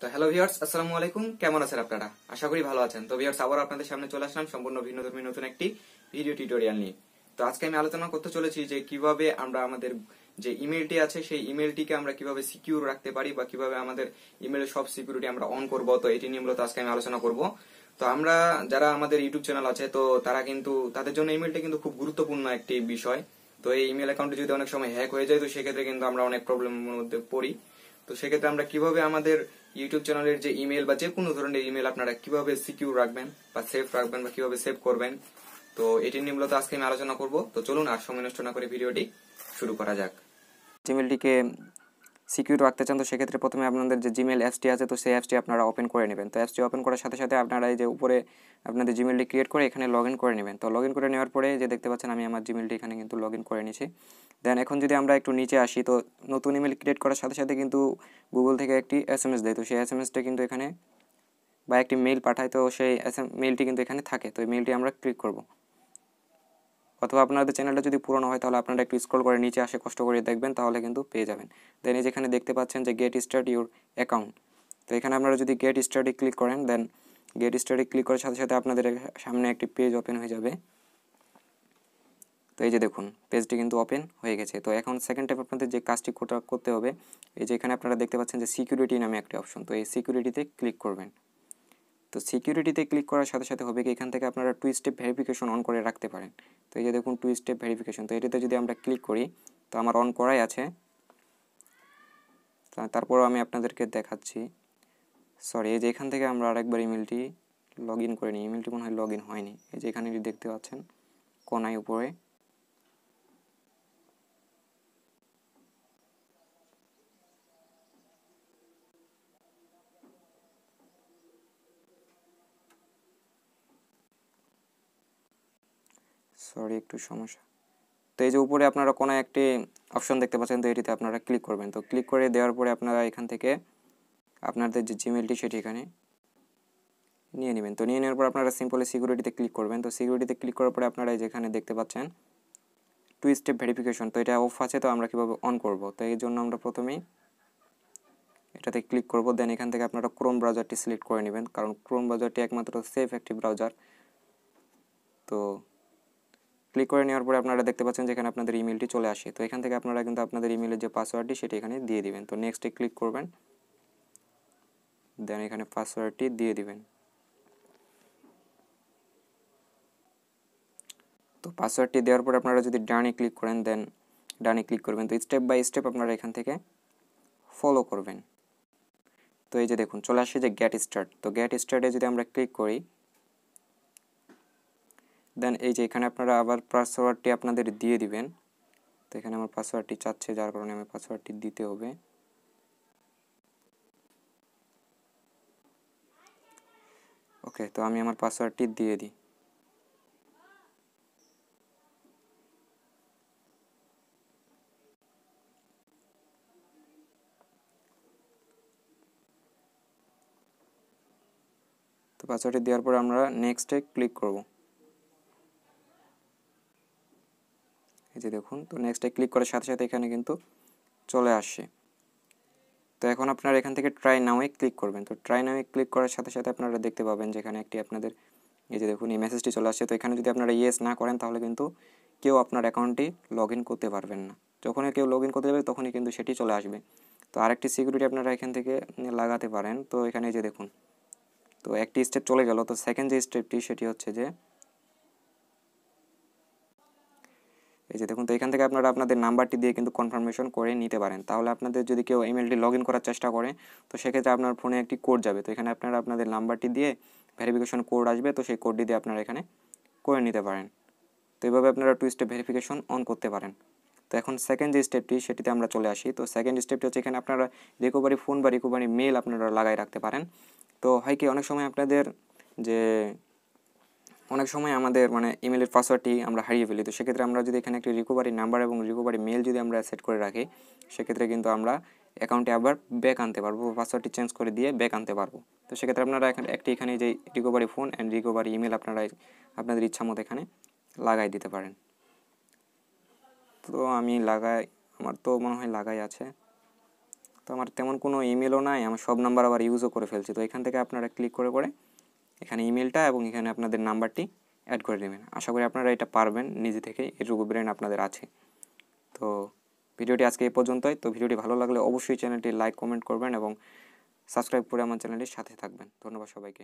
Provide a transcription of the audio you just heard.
তো hello viewers, আসসালামু আলাইকুম। কেমন আছেন আপনারা? আশা করি ভালো আছেন। তো ভিউয়ার্স, আবার আপনাদের সামনে চলে আসলাম সম্পূর্ণ ভিন্নধর্মী নতুন একটি ভিডিও টিউটোরিয়াল নিয়ে। তো আজকে আমি আলোচনা করতে চলেছি যে কিভাবে আমরা আমাদের যে ইমেলটি আছে সেই ইমেলটিকে আমরা কিভাবে সিকিউর রাখতে পারি বা কিভাবে আমাদের ইমেলের সব সিকিউরিটি আমরা অন করব। তো এটি নিয়ে মূলত আজকে আমি আলোচনা করব। তো আমরা যারা আমাদের ইউটিউব চ্যানেল আছে তো তারা কিন্তু তাদের জন্য ইমেলটা কিন্তু খুব গুরুত্বপূর্ণ একটি বিষয়। তো এই ইমেল অ্যাকাউন্টে যদি অনেক সময় হ্যাক হয়ে যায় তো সেক্ষেত্রে কিন্তু আমরা অনেক প্রবলেমের মধ্যে পড়ি। তো সেক্ষেত্রে আমরা কিভাবে আমাদের ইউটিউব চ্যানেলের যে ইমেল বা যে কোনো ধরনের ইমেল আপনারা কিভাবে সিকিউর রাখবেন বা সেফ রাখবেন বা কিভাবে সেভ করবেন, তো এটি নিয়ে মূলত আজকে আমি আলোচনা করব। তো চলুন আর সময় নষ্ট না করে ভিডিওটি শুরু করা যাক। জিমেলটিকে সিকিউর রাখতে চান তো সেক্ষেত্রে প্রথমে আপনাদের যে জিমেল অ্যাপসটি আছে তো সেই অ্যাপসটি আপনারা ওপেন করে নেবেন। তো অ্যাপসটি ওপেন করার সাথে সাথে আপনারা এই যে উপরে আপনাদের জিমেলটি ক্রিয়েট করে এখানে লগ ইন করে নেবেন। তো লগ ইন করে নেওয়ার পরে যে দেখতে পাচ্ছেন আমি আমার জিমেলটি এখানে কিন্তু লগ ইন করে নিয়েছি। দেন এখন যদি আমরা একটু নিচে আসি তো নতুন ইমেল ক্রিয়েট করার সাথে সাথে কিন্তু গুগল থেকে একটি SMS দেয়। তো সেই SMS-টা কিন্তু এখানে বা একটি মেইল পাঠায়, তো সেই মেইলটি কিন্তু এখানে থাকে। তো এই মেইলটি আমরা ক্লিক করব। অথবা আপনাদের চ্যানেলটা যদি পুরনো হয় তাহলে আপনারা একটু স্ক্রল করে নিচে আসে কষ্ট করে দেখবেন, তাহলে কিন্তু পেয়ে যাবেন। দেন এই যেখানে দেখতে পাচ্ছেন যে গেট স্টার্ট ইউর অ্যাকাউন্ট, তো এখানে আপনারা যদি গেট স্টার্টে ক্লিক করেন দেন গেট স্টার্টে ক্লিক করার সাথে সাথে আপনাদের সামনে একটি পেজ ওপেন হয়ে যাবে। তো এই যে দেখুন পেজটি কিন্তু ওপেন হয়ে গেছে। তো এখন সেকেন্ড স্টেপ আপনাদের যে কাজটি করতে হবে, এই যে এখানে আপনারা দেখতে পাচ্ছেন যে সিকিউরিটি নামে একটি অপশন, তো এই সিকিউরিটিতে ক্লিক করবেন। তো সিকিউরিটিতে ক্লিক করার সাথে সাথে হবে কি এখান থেকে আপনারা 2 স্টেপ ভেরিফিকেশন অন করে রাখতে পারেন। তো এই যে দেখুন 2 স্টেপ ভেরিফিকেশন, তো এটাতে যদি আমরা ক্লিক করি তো আমার অন করাই আছে। তারপরও আমি আপনাদেরকে দেখাচ্ছি। সরি, এই যে এখান থেকে আমরা আরেকবার ইমেলটি লগ ইন করে নিই। ইমেলটি মনে হয় লগ ইন হয়নি। এই যে এখানে দেখতে পাচ্ছেন কোনায় উপরে, সরি একটু সমস্যা। তো এই যে উপরে আপনারা কোনায় একটি অপশন দেখতে পাচ্ছেন, তো এটিতে আপনারা ক্লিক করবেন। তো ক্লিক করে দেওয়ার পরে আপনারা এখান থেকে আপনাদের যে জিমেলটি সেটি এখানে নিয়ে নেবেন। তো নিয়ে নেওয়ার পর আপনারা সিম্পলি সিকিউরিটিতে ক্লিক করবেন। তো সিকিউরিটিতে ক্লিক করার পরে আপনারা যেখানে দেখতে পাচ্ছেন 2 স্টেপ ভেরিফিকেশন, তো এটা অফ আছে, তো আমরা কীভাবে অন করব। তো এই জন্য আমরা প্রথমেই এটাতে ক্লিক করব। দেন এখান থেকে আপনারা ক্রোম ব্রাউজারটি সিলেক্ট করে নেবেন, কারণ ক্রোম ব্রাউজারটি একমাত্র সেফ একটি ব্রাউজার। তো ক্লিক করে নেওয়ার পরে আপনারা দেখতে পাচ্ছেন যেখানে আপনাদের ইমেলটি চলে আসে। তো এখান থেকে আপনারা কিন্তু আপনাদের ইমেলের যে পাসওয়ার্ডটি সেটি এখানে দিয়ে দিবেন। তো নেক্সটে ক্লিক করবেন, দেন এখানে পাসওয়ার্ডটি দিয়ে দিবেন। তো পাসওয়ার্ডটি দেওয়ার পর আপনারা যদি ডানে ক্লিক করেন দেন ডানে ক্লিক করবেন। তো স্টেপ বাই স্টেপ আপনারা এখান থেকে ফলো করবেন। তো এই যে দেখুন চলে আসে যে গেট স্টার্ট, তো গেট স্টার্টে যদি আমরা ক্লিক করি দেন এই যে এখানে আপনারা আবার পাসওয়ার্ডটি আপনাদের দিয়ে দিবেন। তো এখানে আমার পাসওয়ার্ডটি চাচ্ছে, যার কারণে আমার পাসওয়ার্ডটি দিতে হবে। ওকে, তো আমি আমার পাসওয়ার্ডটি দিয়ে দিই। তো পাসওয়ার্ডটি দেওয়ার পর আমরা নেক্সটে ক্লিক করব। এই যে দেখুন, তো নেক্সটে ক্লিক করার সাথে সাথে এখানে কিন্তু চলে আসে। তো এখন আপনারা এখান থেকে ট্রাই নাওয়ে ক্লিক করবেন। তো ট্রাই নাওয়ে ক্লিক করার সাথে সাথে আপনারা দেখতে পাবেন যেখানে একটি আপনাদের এই যে দেখুন এই মেসেজটি চলে আসছে। তো এখানে যদি আপনারা ইয়েস না করেন তাহলে কিন্তু কেউ আপনার অ্যাকাউন্টটি লগ ইন করতে পারবেন না। যখনই কেউ লগ ইন করতে যাবে তখনই কিন্তু সেটি চলে আসবে। তো আরেকটি সিকিউরিটি আপনারা এখান থেকে লাগাতে পারেন। তো এখানে যে দেখুন, তো একটি স্টেপ চলে গেল। তো সেকেন্ড যে স্টেপটি সেটি হচ্ছে যে এই যে দেখুন, তো এখান থেকে আপনারা আপনাদের নাম্বারটি দিয়ে কিন্তু কনফার্মেশন করে নিতে পারেন। তাহলে আপনাদের যদি কেউ ইমেলটি লগ ইন করার চেষ্টা করে তো সেক্ষেত্রে আপনার ফোনে একটি কোড যাবে। তো এখানে আপনারা আপনাদের নাম্বারটি দিয়ে ভেরিফিকেশন কোড আসবে, তো সেই কোডটি দিয়ে আপনারা এখানে করে নিতে পারেন। তো এইভাবে আপনারা 2 স্টেপ ভেরিফিকেশন অন করতে পারেন। তো এখন সেকেন্ড যে স্টেপটি সেটিতে আমরা চলে আসি। তো সেকেন্ড স্টেপটি হচ্ছে এখানে আপনারা রিকভারি ফোন বা রিকভারি মেল আপনারা লাগাই রাখতে পারেন। তো হয় কি অনেক সময় আপনাদের যে অনেক সময় আমাদের ইমেলের পাসওয়ার্ডটি আমরা হারিয়ে ফেলি। তো সেক্ষেত্রে আমরা যদি এখানে একটি রিকভারি নাম্বার এবং রিকভারি মেল যদি আমরা সেট করে রাখি সেক্ষেত্রে কিন্তু আমরা অ্যাকাউন্টে আবার ব্যাক আনতে পারবো, পাসওয়ার্ডটি চেঞ্জ করে দিয়ে ব্যাক আনতে পারবো। তো সেক্ষেত্রে আপনারা এখানে যে recovery phone and recovery email আপনারা আপনাদের ইচ্ছা মতো এখানে লাগাই দিতে পারেন। তো আমি আমার তো মনে হয় লাগাই আছে। তো আমার তেমন কোনো ইমেলও নাই, আমার সব নাম্বার আবার ইউজও করে ফেলছি। তো এখান থেকে আপনারা ক্লিক করে করে এখানে ইমেলটা এবং এখানে আপনাদের নাম্বারটি অ্যাড করে নেবেন। আশা করি আপনারা এটা পারবেন নিজে থেকেই, এটুকু ব্রেন আপনাদের আছে। তো ভিডিওটি আজকে এই পর্যন্তই। তো ভিডিওটি ভালো লাগলে অবশ্যই চ্যানেলটি লাইক কমেন্ট করবেন এবং সাবস্ক্রাইব করে আমার চ্যানেলটির সাথে থাকবেন। ধন্যবাদ সবাইকে।